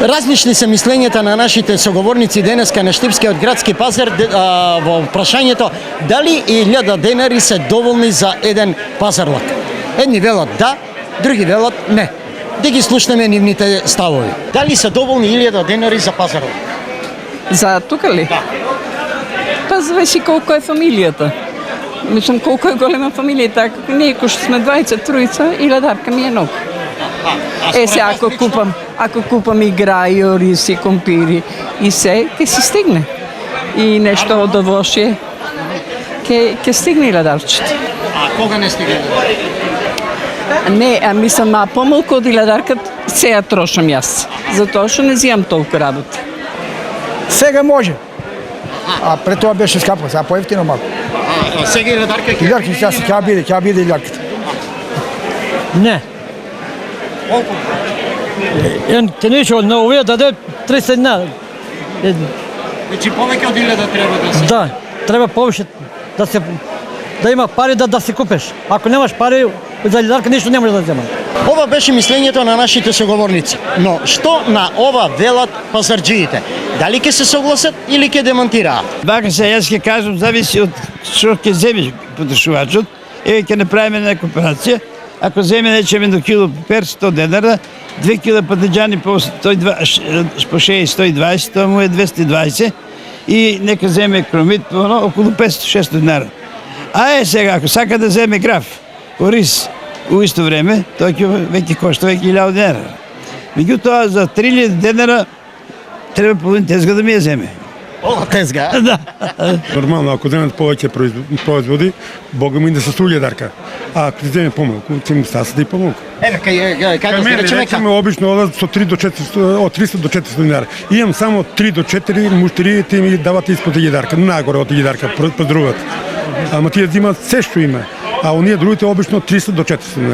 Различни се мислењата на нашите соговорници денеска на Штипскиот градски пазар во прашањето дали 1000 денари се доволни за еден пазарлак. Едни велат да, други велат не. Да ги слушнеме нивните ставови. Дали се доволни 1000 денари за пазарлак? За тука ли? Да. Па зависи колку е фамилијата. Мислам колку е голема фамилијата, ако ние кој што сме 20-тројца, 1000 ми е многу. Се ако купам и грајо, риси, компири и се, ќе се стигне. И нешто од овошје, ќе стигне 1000. А кога не стигне? Не, мислам, помалку од 1000 се ја трошам јас. Затоа што не зијам толку работа. Сега може. А пред тоа беше скапо, сега поевтино малку. Сега 1000 ќе? 1000 ќе биде 1000. Не. Колку? Те нешо на овие даде 30 дена. Значи повеќе од 1000 треба да се. Да, треба повише да има пари да се купиш. Ако немаш пари, за 1000 ништо не може да земаш. Ова беше мислењето на нашите соговорници. Но што на ова велат пазарџиите? Дали ќе се согласат или ќе демонтираат? Вака се, јас ќе кажам, зависи од што ќе земеш потрошувачот. Ќе направиме некоја операција. Ако земе речеме до кило перс 100 денара, 2 кила патеџани по 60-120, тоа му е 220 и нека земе кромит по околу 500-600 денара. Сега, ако сака да земе граф, ориз, у исто време, тоа ќе веќе кошта 1000 денара. Меѓутоа, за 3000 денара треба половин тезга да ми ја земе. Ова тезга? Да. Нормално, ако земат повеќе производи, Бога ми да се 1000. А ако земе помалку, ќе му стаса да и помалку. Еве, кај да речеме речеме обично одат со 3 до 400, од 300 до 400 денари. Имам само 3 до 4 муштери, те ми дават испод 1000, нагоре од 1000, подруват. Ама тие взимат се што има, а оние другите обично 300 до 400 денари.